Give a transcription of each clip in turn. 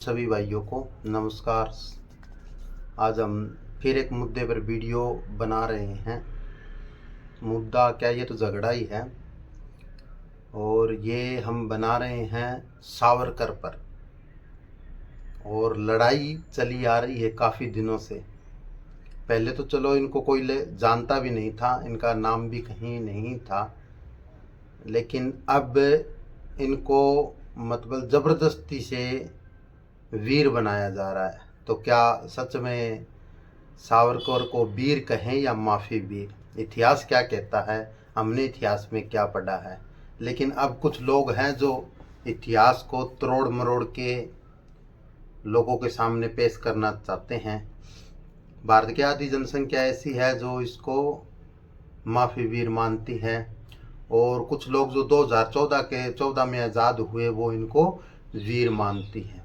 सभी भाइयों को नमस्कार। आज हम फिर एक मुद्दे पर वीडियो बना रहे हैं। मुद्दा क्या, ये तो झगड़ा ही है और ये हम बना रहे हैं सावरकर पर। और लड़ाई चली आ रही है काफ़ी दिनों से। पहले तो चलो इनको कोई जानता भी नहीं था, इनका नाम भी कहीं नहीं था, लेकिन अब इनको मतलब ज़बरदस्ती से वीर बनाया जा रहा है। तो क्या सच में सावरकर को वीर कहें या माफ़ी वीर? इतिहास क्या कहता है, हमने इतिहास में क्या पढ़ा है। लेकिन अब कुछ लोग हैं जो इतिहास को तोड़ मरोड़ के लोगों के सामने पेश करना चाहते हैं। भारत की आधी जनसंख्या ऐसी है जो इसको माफ़ी वीर मानती है, और कुछ लोग जो 2014 में आज़ाद हुए वो इनको वीर मानती है।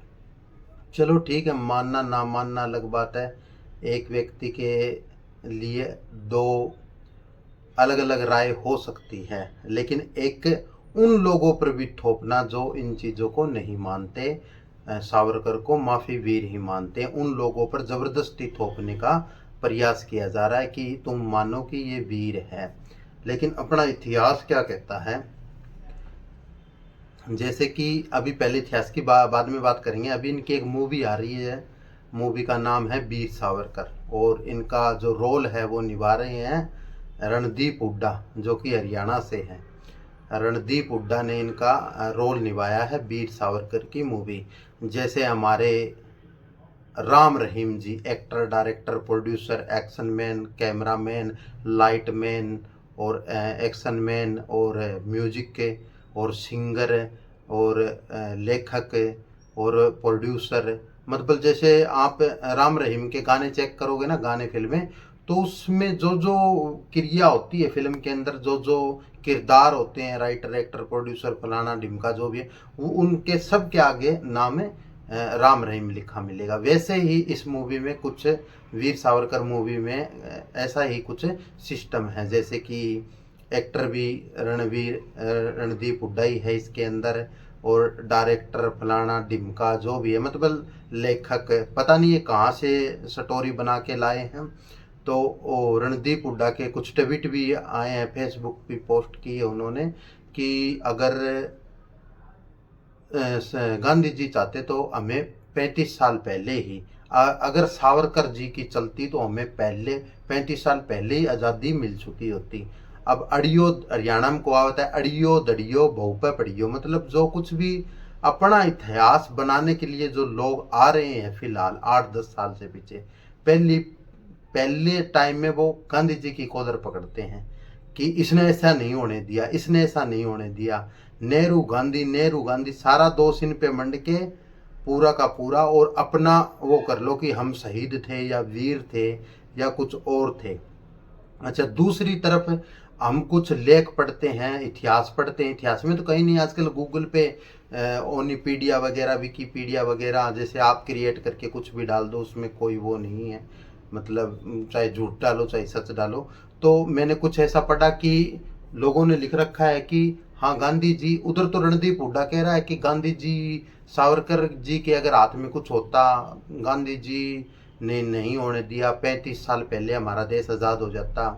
चलो ठीक है, मानना ना मानना अलग बात है। एक व्यक्ति के लिए दो अलग अलग राय हो सकती है, लेकिन एक उन लोगों पर भी थोपना जो इन चीज़ों को नहीं मानते, सावरकर को माफ़ी वीर ही मानते हैं, उन लोगों पर ज़बरदस्ती थोपने का प्रयास किया जा रहा है कि तुम मानो कि ये वीर है। लेकिन अपना इतिहास क्या कहता है, जैसे कि अभी पहले इतिहास की बाद में बात करेंगे। अभी इनकी एक मूवी आ रही है, मूवी का नाम है वीर सावरकर, और इनका जो रोल है वो निभा रहे हैं रणदीप हुड्डा, जो कि हरियाणा से हैं। रणदीप हुड्डा ने इनका रोल निभाया है वीर सावरकर की मूवी। जैसे हमारे Ram Rahim ji, actor, director, producer, action man, camera man, light man और एक्शन मैन और म्यूजिक के और सिंगर और लेखक और प्रोड्यूसर। मतलब जैसे आप राम रहीम के गाने चेक करोगे ना, गाने फिल्में, तो उसमें जो जो क्रिया होती है फिल्म के अंदर, जो जो किरदार होते हैं, राइटर, एक्टर, प्रोड्यूसर, फलाना ढिमका जो भी है, वो उनके सब के आगे नाम है राम रहीम लिखा मिलेगा। वैसे ही इस मूवी में कुछ, वीर सावरकर मूवी में ऐसा ही कुछ सिस्टम है। जैसे कि एक्टर भी रणदीप हुड्डा ही है इसके अंदर, और डायरेक्टर फलाना ढिमका जो भी है, मतलब लेखक, पता नहीं ये कहाँ से स्टोरी बना के लाए हैं। तो रणदीप हुड्डा के कुछ ट्वीट भी आए हैं, फेसबुक पे पोस्ट की है उन्होंने कि अगर गांधी जी चाहते तो हमें 35 साल पहले ही, अगर सावरकर जी की चलती तो हमें पहले 35 साल पहले ही आज़ादी मिल चुकी होती। अब अड़ियो, हरियाणा में को होता है अड़ियो दड़ियो बहु पे पड़ियो, मतलब जो कुछ भी अपना इतिहास बनाने के लिए जो लोग आ रहे हैं फिलहाल 8-10 साल से पीछे, पहले टाइम में वो गांधी जी की कोदर पकड़ते हैं कि इसने ऐसा नहीं होने दिया, इसने ऐसा नहीं होने दिया। नेहरू गांधी सारा दोष इन पे मंड के पूरा का पूरा, और अपना वो कर लो कि हम शहीद थे या वीर थे या कुछ और थे। अच्छा, दूसरी तरफ हम कुछ लेख पढ़ते हैं, इतिहास पढ़ते हैं। इतिहास में तो कहीं नहीं, आजकल गूगल पे ओनीपीडिया वगैरह, विकीपीडिया वगैरह, जैसे आप क्रिएट करके कुछ भी डाल दो, उसमें कोई वो नहीं है, मतलब चाहे झूठ डालो चाहे सच डालो। तो मैंने कुछ ऐसा पढ़ा कि लोगों ने लिख रखा है कि हाँ गांधी जी, उधर तो रणदीप हुड्डा कह रहा है कि गांधी जी, सावरकर जी के अगर हाथ में कुछ होता, गांधी जी ने नहीं होने दिया, 35 साल पहले हमारा देश आज़ाद हो जाता।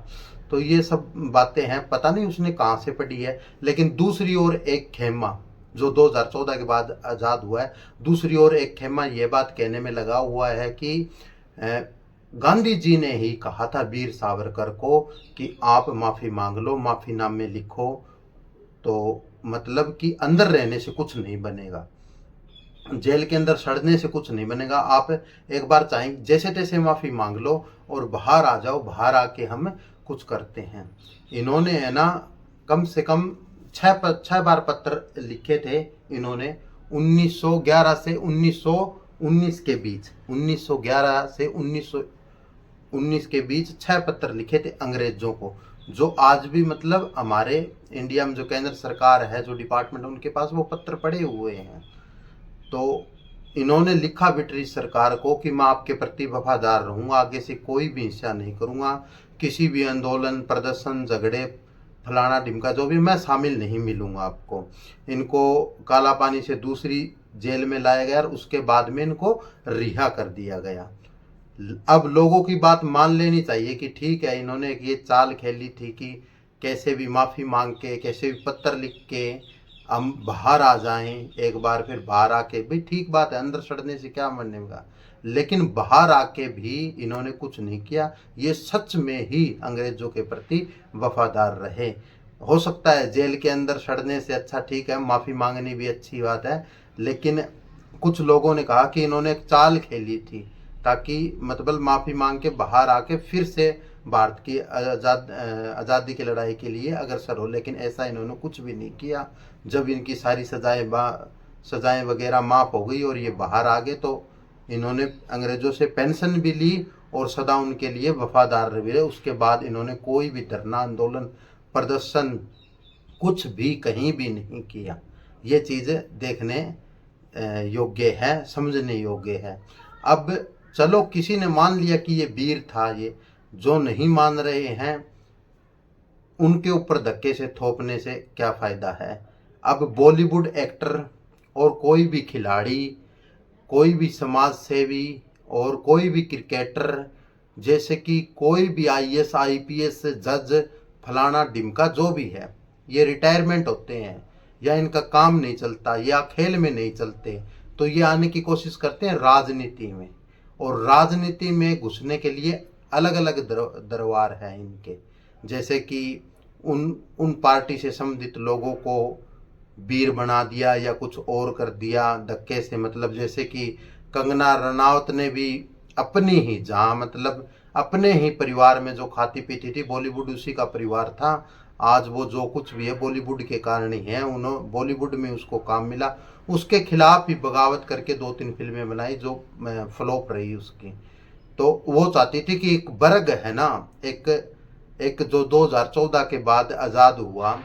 तो ये सब बातें हैं, पता नहीं उसने कहाँ से पढ़ी है। लेकिन दूसरी ओर एक खेमा जो 2014 के बाद आज़ाद हुआ है, दूसरी ओर एक खेमा ये बात कहने में लगा हुआ है कि गांधी जी ने ही कहा था वीर सावरकर को कि आप माफ़ी मांग लो, माफ़ीनामे लिखो, तो मतलब कि अंदर रहने से कुछ नहीं बनेगा, जेल के अंदर सड़ने से कुछ नहीं बनेगा। आप एक बार चाहें जैसे तैसे माफ़ी मांग लो और बाहर आ जाओ, बाहर आके हम कुछ करते हैं। इन्होंने है ना कम से कम 6 बार पत्र लिखे थे इन्होंने, 1911 से 1919 के बीच, 1911 से 1919 के बीच 6 पत्र लिखे थे अंग्रेजों को, जो आज भी मतलब हमारे इंडिया में जो केंद्र सरकार है, जो डिपार्टमेंट है, उनके पास वो पत्र पड़े हुए हैं। तो इन्होंने लिखा ब्रिटिश सरकार को कि मैं आपके प्रति वफादार रहूँगा, आगे से कोई भी हिंसा नहीं करूँगा, किसी भी आंदोलन, प्रदर्शन, झगड़े, फलाना ढिमका जो भी, मैं शामिल नहीं मिलूँगा आपको। इनको काला पानी से दूसरी जेल में लाया गया और उसके बाद में इनको रिहा कर दिया गया। अब लोगों की बात मान लेनी चाहिए कि ठीक है, इन्होंने ये चाल खेली थी कि कैसे भी माफ़ी मांग के, कैसे भी पत्र लिख के हम बाहर आ जाएं, एक बार फिर बाहर आके भी ठीक बात है, अंदर सड़ने से क्या मरने का, लेकिन बाहर आके भी इन्होंने कुछ नहीं किया। ये सच में ही अंग्रेजों के प्रति वफादार रहे। हो सकता है जेल के अंदर सड़ने से अच्छा, ठीक है, माफ़ी मांगनी भी अच्छी बात है, लेकिन कुछ लोगों ने कहा कि इन्होंने एक चाल खेली थी ताकि मतलब माफ़ी मांग के बाहर आके फिर से भारत की आज़ादी की लड़ाई के लिए अग्रसर हो, लेकिन ऐसा इन्होंने कुछ भी नहीं किया। जब इनकी सारी सज़ाएं वगैरह माफ़ हो गई और ये बाहर आ गए तो इन्होंने अंग्रेज़ों से पेंशन भी ली और सदा उनके लिए वफादार रहे। उसके बाद इन्होंने कोई भी धरना, आंदोलन, प्रदर्शन कुछ भी कहीं भी नहीं किया। ये चीज़ें देखने योग्य है, समझने योग्य है। अब चलो किसी ने मान लिया कि ये वीर था, ये जो नहीं मान रहे हैं उनके ऊपर धक्के से थोपने से क्या फ़ायदा है। अब बॉलीवुड एक्टर और कोई भी खिलाड़ी, कोई भी समाज सेवी और कोई भी क्रिकेटर, जैसे कि कोई भी आईएएस आईपीएस जज फलाना ढिमका जो भी है, ये रिटायरमेंट होते हैं या इनका काम नहीं चलता या खेल में नहीं चलते तो ये आने की कोशिश करते हैं राजनीति में, और राजनीति में घुसने के लिए अलग अलग दरबार हैं इनके। जैसे कि उन पार्टी से संबंधित लोगों को वीर बना दिया या कुछ और कर दिया धक्के से, मतलब जैसे कि कंगना रनावत ने भी अपनी ही, जहाँ मतलब अपने ही परिवार में जो खाती पीती थी, बॉलीवुड उसी का परिवार था, आज वो जो कुछ भी है बॉलीवुड के कारण ही है। उन्होंने बॉलीवुड में उसको काम मिला, उसके खिलाफ भी बगावत करके 2-3 फिल्में बनाई जो फ्लॉप रही उसकी। तो वो चाहती थी कि एक वर्ग है ना, एक जो 2014 के बाद आज़ाद हुआ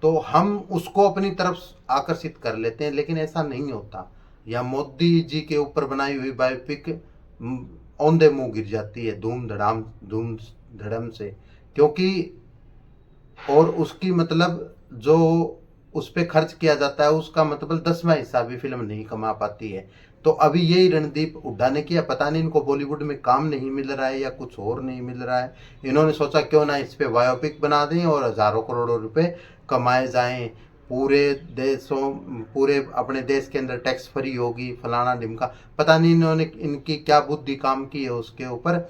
तो हम उसको अपनी तरफ आकर्षित कर लेते हैं, लेकिन ऐसा नहीं होता। या मोदी जी के ऊपर बनाई हुई बायोपिक औंधे मुंह गिर जाती है धूम धड़म से, क्योंकि और उसकी मतलब जो उस पर खर्च किया जाता है उसका मतलब 10वां हिस्सा भी फिल्म नहीं कमा पाती है। तो अभी यही रणदीप हुड्डा ने किया, पता नहीं इनको बॉलीवुड में काम नहीं मिल रहा है या कुछ और नहीं मिल रहा है, इन्होंने सोचा क्यों ना इस पे बायोपिक बना दें और हज़ारों करोड़ों रुपए कमाए जाएं, पूरे अपने देश के अंदर टैक्स फ्री होगी फलाना ढिमका, पता नहीं इन्होंने इनकी क्या बुद्धि काम की है उसके ऊपर।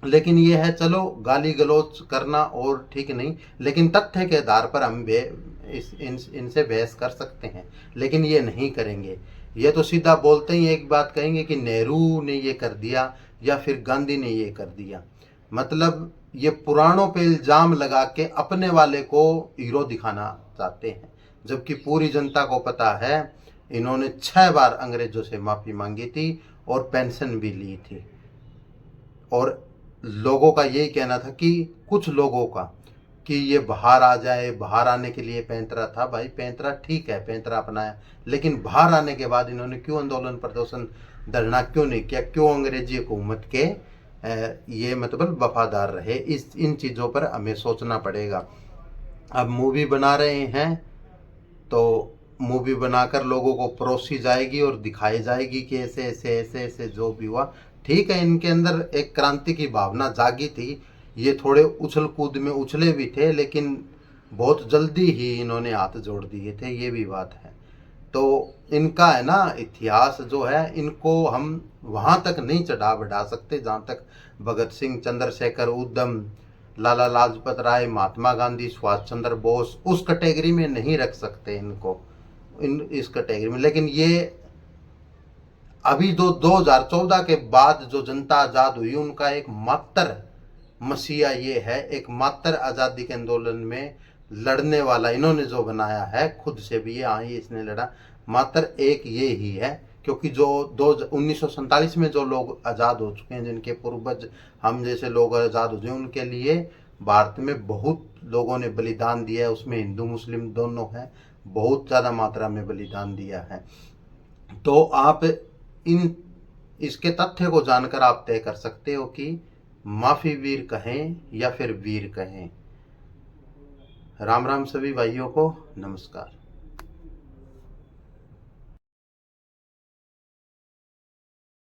लेकिन ये है, चलो गाली गलौज करना और ठीक नहीं, लेकिन तथ्य के आधार पर हम इनसे बहस कर सकते हैं, लेकिन ये नहीं करेंगे। ये तो सीधा बोलते ही एक बात कहेंगे कि नेहरू ने ये कर दिया या फिर गांधी ने ये कर दिया, मतलब ये पुराणों पे इल्ज़ाम लगा के अपने वाले को हीरो दिखाना चाहते हैं, जबकि पूरी जनता को पता है इन्होंने 6 बार अंग्रेजों से माफ़ी मांगी थी और पेंशन भी ली थी। और लोगों का यही कहना था कि कुछ लोगों का कि ये बाहर आ जाए, बाहर आने के लिए पैंतरा था। भाई पैंतरा ठीक है, पैंतरा अपनाया, लेकिन बाहर आने के बाद इन्होंने क्यों आंदोलन प्रदर्शन धरना क्यों नहीं किया, क्यों अंग्रेजी हुकूमत के ये मतलब वफादार रहे, इन चीज़ों पर हमें सोचना पड़ेगा। अब मूवी बना रहे हैं तो मूवी बनाकर लोगों को परोसी जाएगी और दिखाई जाएगी कि ऐसे ऐसे ऐसे ऐसे जो भी हुआ, ठीक है, इनके अंदर एक क्रांति की भावना जागी थी, ये थोड़े उछल कूद में उछले भी थे, लेकिन बहुत जल्दी ही इन्होंने हाथ जोड़ दिए थे, ये भी बात है। तो इनका है ना इतिहास जो है, इनको हम वहाँ तक नहीं चढ़ा बढ़ा सकते जहाँ तक भगत सिंह, चंद्रशेखर, उधम, लाला लाजपत राय, महात्मा गांधी, सुभाष चंद्र बोस, उस कैटेगरी में नहीं रख सकते इनको, इस कैटेगरी में। लेकिन ये अभी जो 2014 के बाद जो जनता आज़ाद हुई उनका एक मात्र मसीहा ये है, एक मात्र आज़ादी के आंदोलन में लड़ने वाला इन्होंने जो बनाया है, खुद से भी ये आई इसने लड़ा, मात्र एक ये ही है। क्योंकि जो 1947 में जो लोग आज़ाद हो चुके हैं, जिनके पूर्वज हम जैसे लोग आज़ाद हो गए, उनके लिए भारत में बहुत लोगों ने बलिदान दिया है, उसमें हिंदू मुस्लिम दोनों हैं, बहुत ज़्यादा मात्रा में बलिदान दिया है। तो आप इसके तथ्य को जानकर आप तय कर सकते हो कि माफी वीर कहें या फिर वीर कहें। राम राम सभी भाइयों को, नमस्कार।